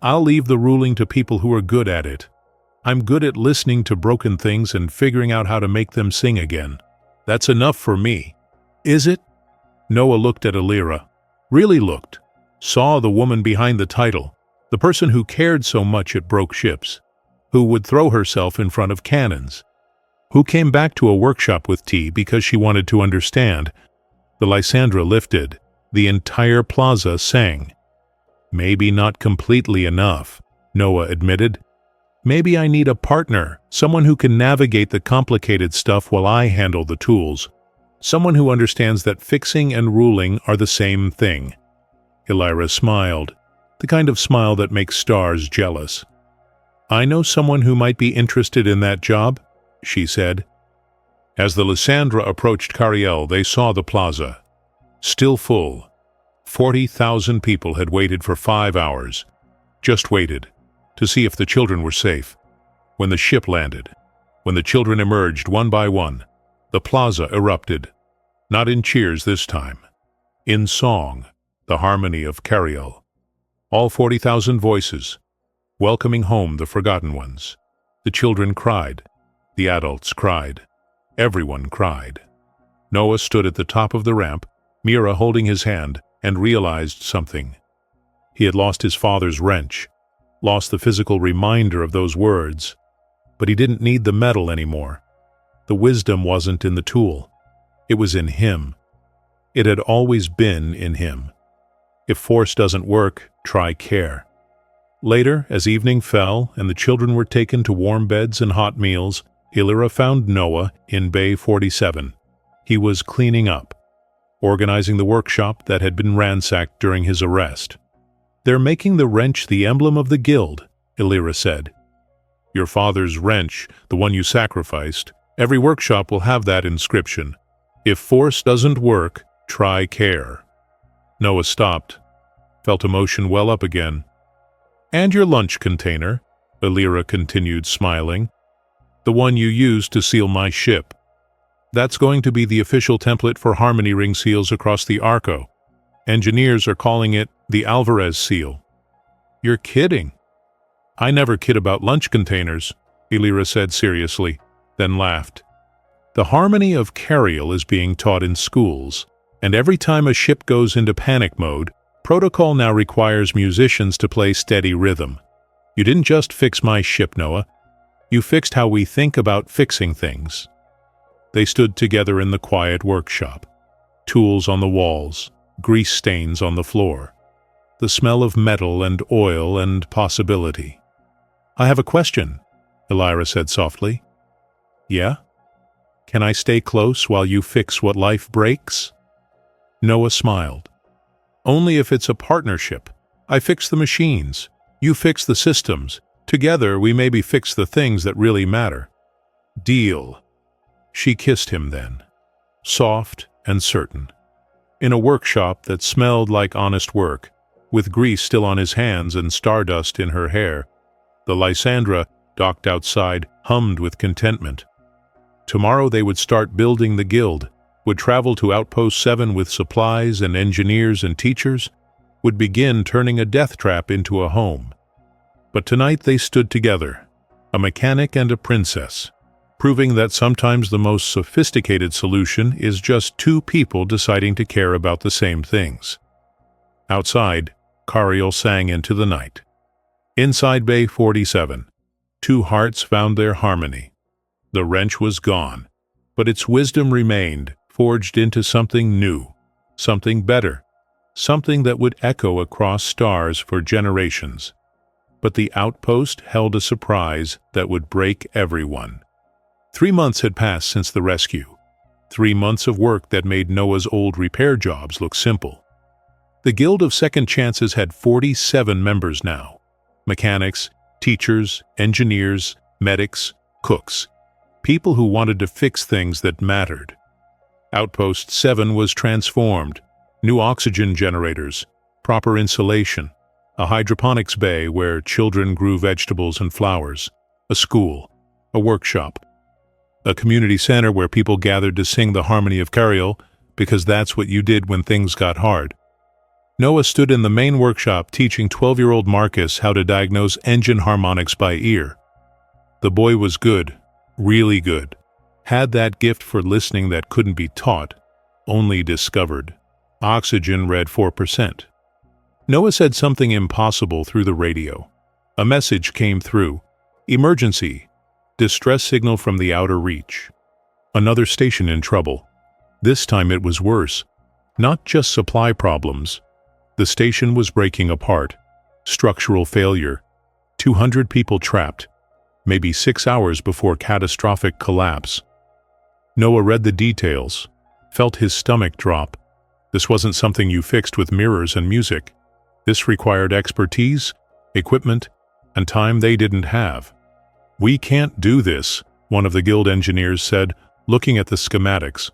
"I'll leave the ruling to people who are good at it. I'm good at listening to broken things and figuring out how to make them sing again. That's enough for me." "Is it?" Noah looked at Elira. Really looked. Saw the woman behind the title, the person who cared so much it broke ships, who would throw herself in front of cannons, who came back to a workshop with tea because she wanted to understand. The Lysandra lifted. The entire plaza sang. "Maybe not completely enough," Noah admitted. "Maybe I need a partner, someone who can navigate the complicated stuff while I handle the tools. Someone who understands that fixing and ruling are the same thing." Elira smiled, the kind of smile that makes stars jealous. "I know someone who might be interested in that job," she said. As the Lysandra approached Cariel, they saw the plaza. Still full. 40,000 people had waited for 5 hours. Just waited, to see if the children were safe. When the ship landed, when the children emerged one by one, the plaza erupted. Not in cheers this time. In song, the harmony of Cariel. All 40,000 voices, welcoming home the forgotten ones. The children cried. The adults cried. Everyone cried. Noah stood at the top of the ramp, Mira holding his hand, and realized something. He had lost his father's wrench, lost the physical reminder of those words, but he didn't need the metal anymore. The wisdom wasn't in the tool. It was in him. It had always been in him. If force doesn't work, try care. Later, as evening fell and the children were taken to warm beds and hot meals, Elira found Noah in Bay 47. He was cleaning up, organizing the workshop that had been ransacked during his arrest. "They're making the wrench the emblem of the guild," Elira said. "Your father's wrench, the one you sacrificed, every workshop will have that inscription. If force doesn't work, try care." Noah stopped, felt emotion well up again. "And your lunch container," Elira continued, smiling. "The one you used to seal my ship. That's going to be the official template for harmony ring seals across the Arco. Engineers are calling it the Alvarez seal." "You're kidding." "I never kid about lunch containers," Elira said seriously, then laughed. "The harmony of Cariel is being taught in schools, and every time a ship goes into panic mode, protocol now requires musicians to play steady rhythm. You didn't just fix my ship, Noah. You fixed how we think about fixing things." They stood together in the quiet workshop. Tools on the walls, grease stains on the floor. The smell of metal and oil and possibility. "I have a question," Elira said softly. "Yeah? Can I stay close while you fix what life breaks?" Noah smiled. "Only if it's a partnership. I fix the machines. You fix the systems. Together we maybe fix the things that really matter." "Deal." She kissed him then, soft and certain. In a workshop that smelled like honest work, with grease still on his hands and stardust in her hair. The Lysandra, docked outside, hummed with contentment. Tomorrow they would start building the guild, would travel to Outpost 7 with supplies and engineers and teachers, would begin turning a death trap into a home. But tonight they stood together, a mechanic and a princess, proving that sometimes the most sophisticated solution is just two people deciding to care about the same things. Outside, Cariel sang into the night. Inside Bay 47, two hearts found their harmony. The wrench was gone, but its wisdom remained, forged into something new, something better, something that would echo across stars for generations. But the outpost held a surprise that would break everyone. 3 months had passed since the rescue. 3 months of work that made Noah's old repair jobs look simple. The Guild of Second Chances had 47 members now. Mechanics, teachers, engineers, medics, cooks. People who wanted to fix things that mattered. Outpost 7 was transformed. New oxygen generators, proper insulation, a hydroponics bay where children grew vegetables and flowers, a school, a workshop, a community center where people gathered to sing the harmony of Cariel, because that's what you did when things got hard. Noah stood in the main workshop teaching 12-year-old Marcus how to diagnose engine harmonics by ear. The boy was good, really good, had that gift for listening that couldn't be taught, only discovered. Oxygen read 4%. Noah said something impossible through the radio. A message came through. Emergency. Distress signal from the outer reach. Another station in trouble. This time it was worse. Not just supply problems. The station was breaking apart. Structural failure. 200 people trapped. Maybe 6 hours before catastrophic collapse. Noah read the details. Felt his stomach drop. This wasn't something you fixed with mirrors and music. This required expertise, equipment, and time they didn't have. "We can't do this," one of the guild engineers said, looking at the schematics.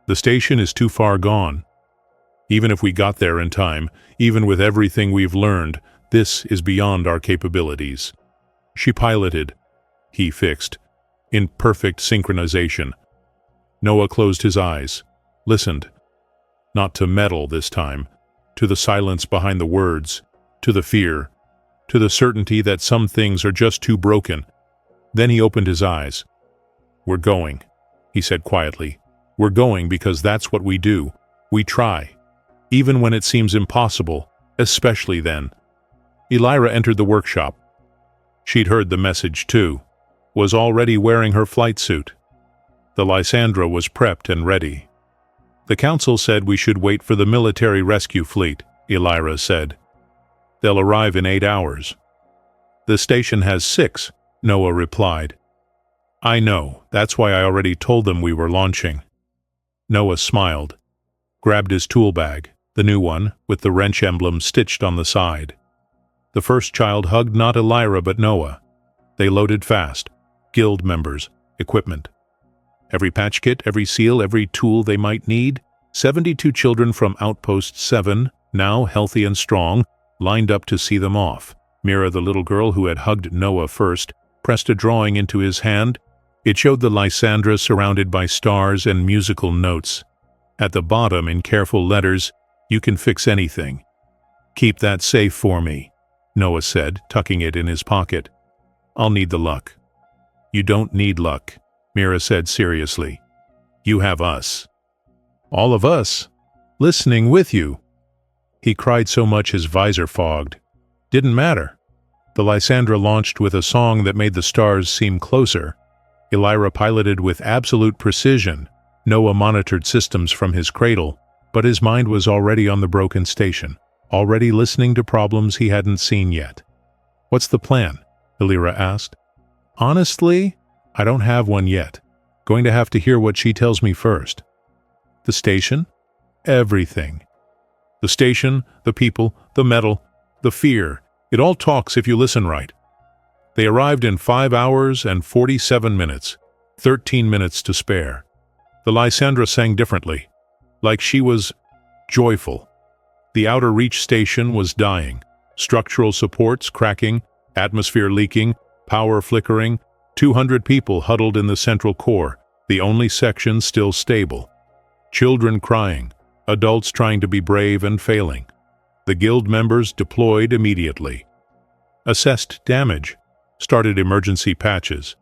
"The station is too far gone. Even if we got there in time, even with everything we've learned, this is beyond our capabilities." She piloted. He fixed. In perfect synchronization. Noah closed his eyes, listened. Not to metal this time, to the silence behind the words, to the fear, to the certainty that some things are just too broken. Then he opened his eyes. "We're going," he said quietly. "We're going because that's what we do. We try. Even when it seems impossible, especially then." Elira entered the workshop. She'd heard the message too, was already wearing her flight suit. The Lysandra was prepped and ready. "The council said we should wait for the military rescue fleet," Elira said. "They'll arrive in 8 hours." "The station has 6, Noah replied. "I know, that's why I already told them we were launching." Noah smiled, grabbed his tool bag, the new one, with the wrench emblem stitched on the side. The first child hugged not Elira but Noah. They loaded fast. Guild members, equipment. Every patch kit, every seal, every tool they might need. 72 children from Outpost 7, now healthy and strong, lined up to see them off. Mira, the little girl who had hugged Noah first, pressed a drawing into his hand. It showed the Lysandra surrounded by stars and musical notes. At the bottom, in careful letters, "You can fix anything." "Keep that safe for me," Noah said, tucking it in his pocket. "I'll need the luck." "You don't need luck," Mira said seriously. "You have us." "All of us? Listening with you." He cried so much his visor fogged. Didn't matter. The Lysandra launched with a song that made the stars seem closer. Elira piloted with absolute precision. Noah monitored systems from his cradle, but his mind was already on the broken station, already listening to problems he hadn't seen yet. "What's the plan?" Elira asked. "Honestly, I don't have one yet. Going to have to hear what she tells me first." "The station?" "Everything. The station, the people, the metal, the fear. It all talks if you listen right." They arrived in 5 hours and 47 minutes, 13 minutes to spare. The Lysandra sang differently, like she was joyful. The outer reach station was dying. Structural supports cracking, atmosphere leaking, power flickering, 200 people huddled in the central core, the only section still stable. Children crying, adults trying to be brave and failing. The guild members deployed immediately. Assessed damage, started emergency patches.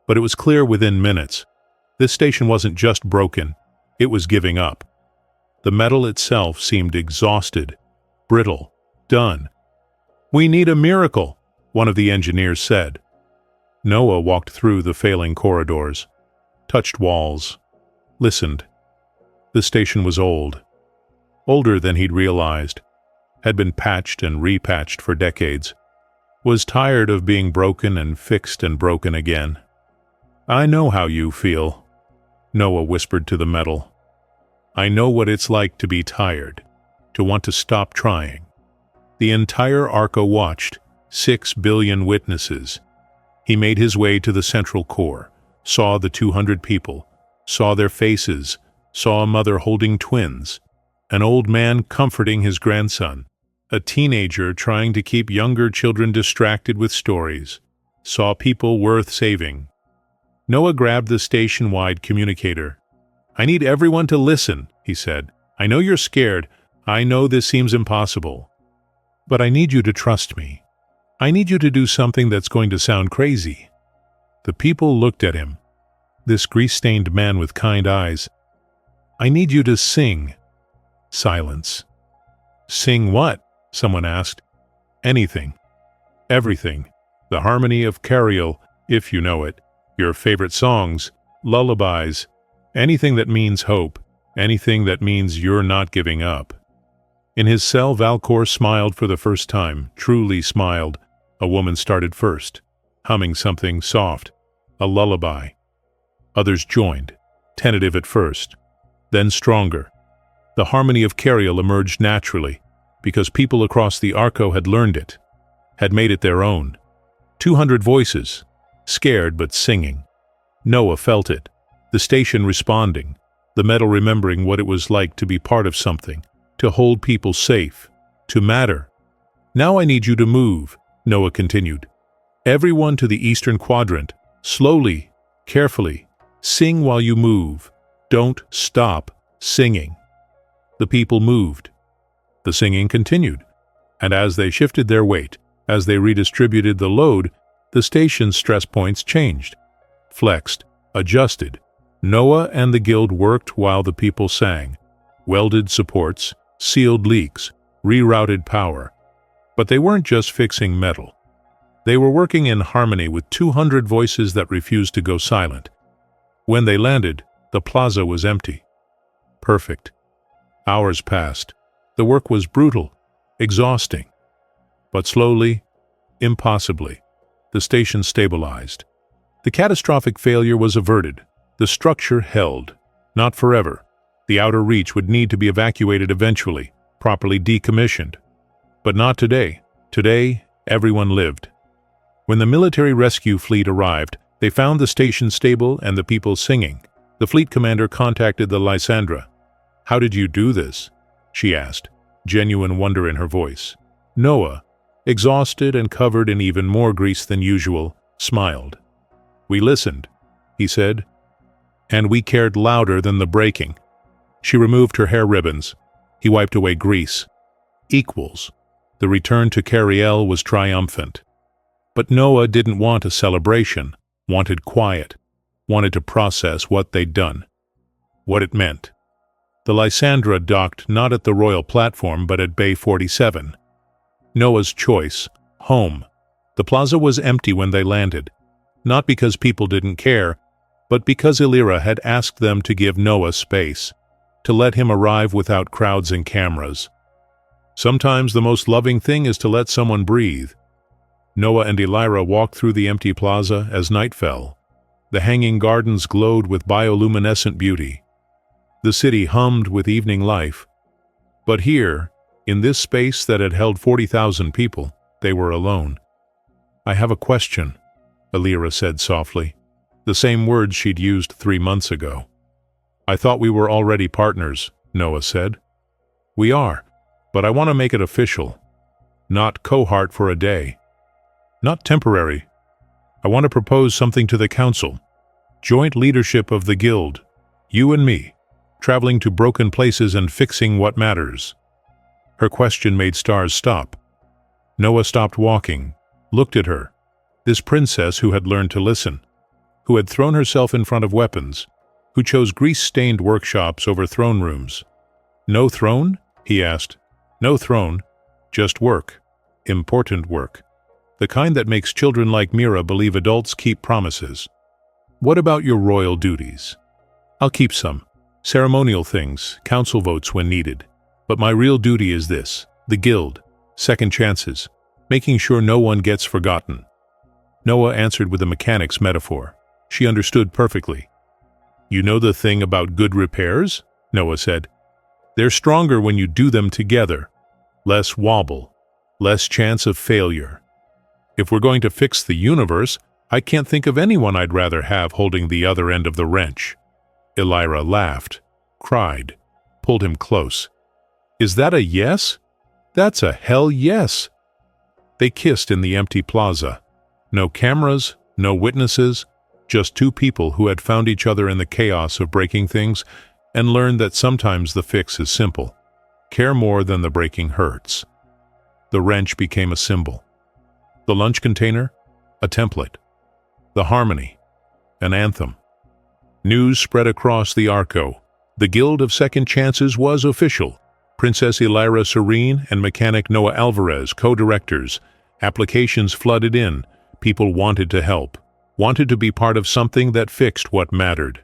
But it was clear within minutes. This station wasn't just broken, it was giving up. The metal itself seemed exhausted, brittle, done. "We need a miracle," one of the engineers said. Noah walked through the failing corridors, touched walls, listened. The station was old. Older than he'd realized, had been patched and repatched for decades, was tired of being broken and fixed and broken again. "I know how you feel," Noah whispered to the metal. "I know what it's like to be tired, to want to stop trying." The entire Arca watched, 6 billion witnesses. He made his way to the central core, saw the 200 people, saw their faces, saw a mother holding twins, an old man comforting his grandson, a teenager trying to keep younger children distracted with stories, saw people worth saving. Noah grabbed the station-wide communicator. "I need everyone to listen," he said. "I know you're scared. I know this seems impossible. But I need you to trust me. I need you to do something that's going to sound crazy." The people looked at him, this grease-stained man with kind eyes. "I need you to sing." Silence. "Sing what?" someone asked. "Anything. Everything. The harmony of Cariel, if you know it. Your favorite songs, lullabies. Anything that means hope. Anything that means you're not giving up." In his cell, Valcor smiled for the first time, truly smiled. A woman started first, humming something soft, a lullaby. Others joined, tentative at first, then stronger. The harmony of Cariel emerged naturally, because people across the Arco had learned it, had made it their own. 200 voices, scared but singing. Noah felt it, the station responding, the metal remembering what it was like to be part of something, to hold people safe, to matter. "Now I need you to move," Noah continued. "Everyone to the eastern quadrant, slowly, carefully. Sing while you move. Don't stop singing." The people moved. The singing continued, and as they shifted their weight, as they redistributed the load, the station's stress points changed, flexed, adjusted. Noah and the guild worked while the people sang, welded supports, sealed leaks, rerouted power. But they weren't just fixing metal. They were working in harmony with 200 voices that refused to go silent. When they landed, the plaza was empty. Perfect. Hours passed. The work was brutal, exhausting. But slowly, impossibly, the station stabilized. The catastrophic failure was averted. The structure held. Not forever. The outer reach would need to be evacuated eventually, properly decommissioned. But not today. Today, everyone lived. When the military rescue fleet arrived, they found the station stable and the people singing. The fleet commander contacted the Lysandra. "How did you do this?" she asked, genuine wonder in her voice. Noah, exhausted and covered in even more grease than usual, smiled. "We listened," he said, "and we cared louder than the breaking." She removed her hair ribbons. He wiped away grease. Equals. The return to Cariel was triumphant. But Noah didn't want a celebration, wanted quiet, wanted to process what they'd done, what it meant. The Lysandra docked not at the royal platform but at Bay 47. Noah's choice, home. The plaza was empty when they landed, not because people didn't care, but because Illyra had asked them to give Noah space, to let him arrive without crowds and cameras. Sometimes the most loving thing is to let someone breathe. Noah and Illyra walked through the empty plaza as night fell. The hanging gardens glowed with bioluminescent beauty. The city hummed with evening life. But here, in this space that had held 40,000 people, they were alone. "I have a question," Illyra said softly, the same words she'd used 3 months ago. "I thought we were already partners," Noah said. "We are, But I want to make it official. Not cohort for a day. Not temporary. I want to propose something to the council. Joint leadership of the guild. You and me. Traveling to broken places and fixing what matters. Her question made Stars stop. Noah stopped walking, looked at her. This princess who had learned to listen, who had thrown herself in front of weapons, who chose grease-stained workshops over throne rooms. No throne? He asked. No throne, just work. Important work. The kind that makes children like Mira believe adults keep promises. What about your royal duties? I'll keep some. Ceremonial things, council votes when needed. But my real duty is this, the guild, second chances, making sure no one gets forgotten. Noah answered with a mechanic's metaphor. She understood perfectly. You know the thing about good repairs? Noah said. They're stronger when you do them together. Less wobble, less chance of failure. If we're going to fix the universe, I can't think of anyone I'd rather have holding the other end of the wrench. Elira laughed, cried, pulled him close. Is that a yes? That's a hell yes. They kissed in the empty plaza. No cameras, no witnesses, just two people who had found each other in the chaos of breaking things and learned that sometimes the fix is simple. Care more than the breaking hurts. The wrench became a symbol. The lunch container, a template. The harmony, an anthem. News spread across the Arco. The Guild of Second Chances was official. Princess Elira Serene and mechanic Noah Alvarez, co-directors. Applications flooded in. People wanted to help, wanted to be part of something that fixed what mattered.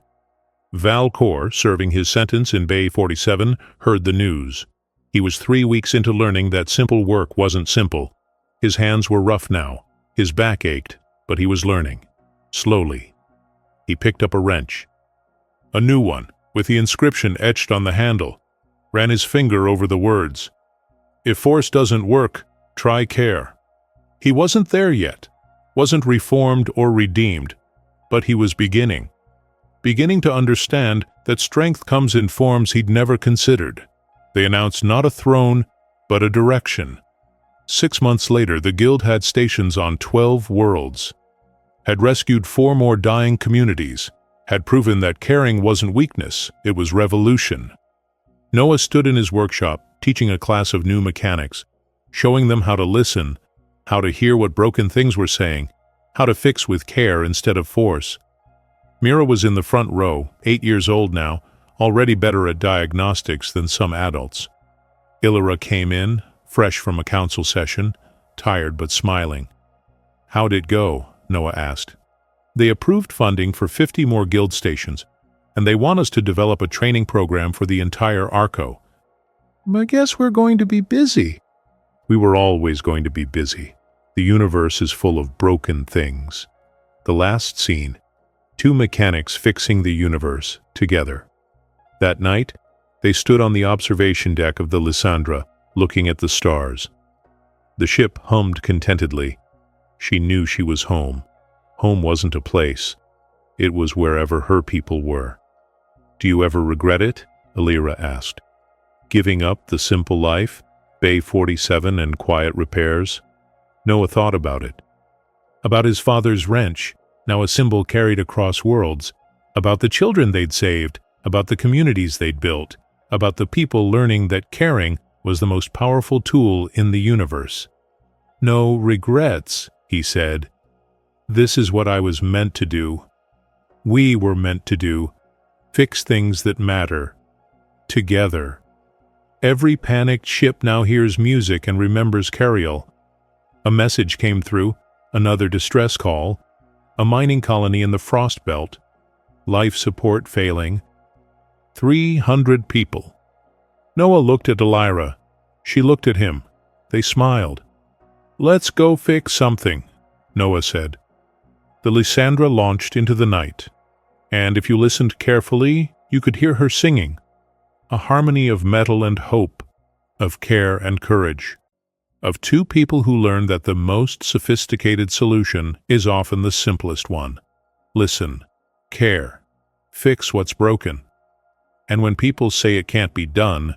Val Kor, serving his sentence in Bay 47, heard the news. He was 3 weeks into learning that simple work wasn't simple. His hands were rough now. His back ached, but he was learning. Slowly. He picked up a wrench. A new one, with the inscription etched on the handle. Ran his finger over the words. If force doesn't work, try care. He wasn't there yet. Wasn't reformed or redeemed, but he was beginning to understand that strength comes in forms he'd never considered. They announced not a throne, but a direction. 6 months later, the Guild had stations on 12 worlds, had rescued 4 more dying communities, had proven that caring wasn't weakness, it was revolution. Noah stood in his workshop, teaching a class of new mechanics, showing them how to listen, how to hear what broken things were saying, how to fix with care instead of force. Mira was in the front row, 8 years old now, already better at diagnostics than some adults. Elira came in, fresh from a council session, tired but smiling. How'd it go? Noah asked. They approved funding for 50 more guild stations, and they want us to develop a training program for the entire Arco. I guess we're going to be busy. We were always going to be busy. The universe is full of broken things. The last scene, 2 mechanics fixing the universe together. That night, they stood on the observation deck of the Lysandra, looking at the stars. The ship hummed contentedly. She knew she was home. Home wasn't a place. It was wherever her people were. Do you ever regret it? Elira asked. Giving up the simple life? Bay 47 and quiet repairs? Noah thought about it. About his father's wrench, now a symbol carried across worlds. About the children they'd saved. About the communities they'd built. About the people learning that caring was the most powerful tool in the universe. No regrets, he said. This is what I was meant to do. We were meant to do. Fix things that matter. Together. Every panicked ship now hears music and remembers Cariel. A message came through, another distress call, a mining colony in the frost belt, life support failing. 300 people. Noah looked at Elira. She looked at him. They smiled. Let's go fix something, Noah said. The Lysandra launched into the night, and if you listened carefully, you could hear her singing. A harmony of metal and hope, of care and courage, of 2 people who learned that the most sophisticated solution is often the simplest one. Listen, care, fix what's broken. And when people say it can't be done,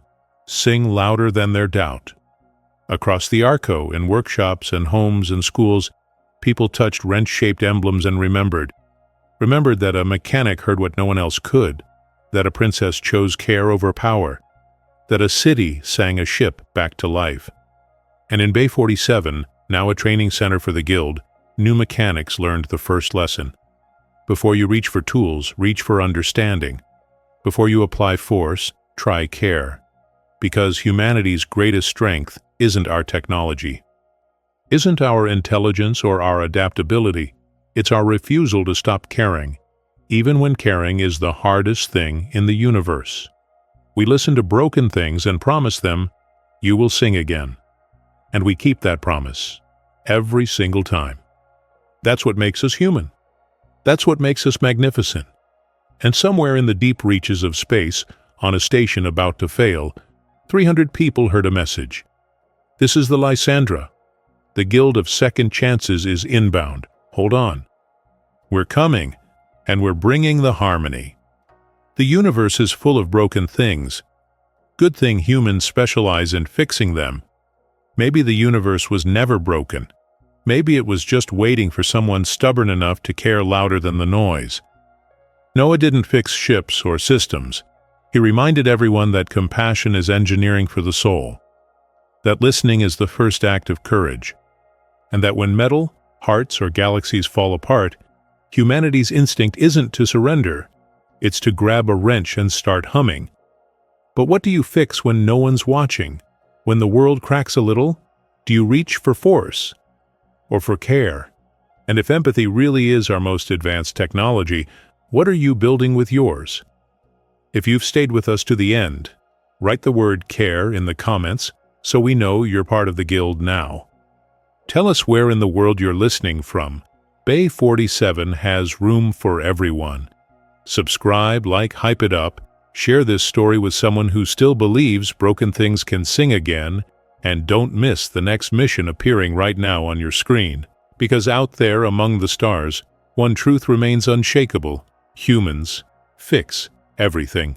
sing louder than their doubt. Across the Arco, in workshops and homes and schools, people touched wrench-shaped emblems and remembered that a mechanic heard what no one else could, that a princess chose care over power, that a city sang a ship back to life. And in Bay 47, now a training center for the Guild, new mechanics learned the first lesson. Before you reach for tools, reach for understanding. Before you apply force, try care. Because humanity's greatest strength isn't our technology, isn't our intelligence or our adaptability. It's our refusal to stop caring, even when caring is the hardest thing in the universe. We listen to broken things and promise them, "You will sing again." And we keep that promise every single time. That's what makes us human. That's what makes us magnificent. And somewhere in the deep reaches of space, on a station about to fail, 300 people heard a message. This is the Lysandra. The Guild of Second Chances is inbound. Hold on. We're coming, and we're bringing the harmony. The universe is full of broken things. Good thing humans specialize in fixing them. Maybe the universe was never broken. Maybe it was just waiting for someone stubborn enough to care louder than the noise. Noah didn't fix ships or systems. He reminded everyone that compassion is engineering for the soul, that listening is the first act of courage, and that when metal, hearts, or galaxies fall apart, humanity's instinct isn't to surrender, it's to grab a wrench and start humming. But what do you fix when no one's watching? When the world cracks a little, do you reach for force or for care? And if empathy really is our most advanced technology, what are you building with yours? If you've stayed with us to the end, write the word care in the comments so we know you're part of the Guild now. Tell us where in the world you're listening from. Bay 47 has room for everyone. Subscribe, like, hype it up, share this story with someone who still believes broken things can sing again, and don't miss the next mission appearing right now on your screen. Because out there among the stars, one truth remains unshakable: humans fix everything.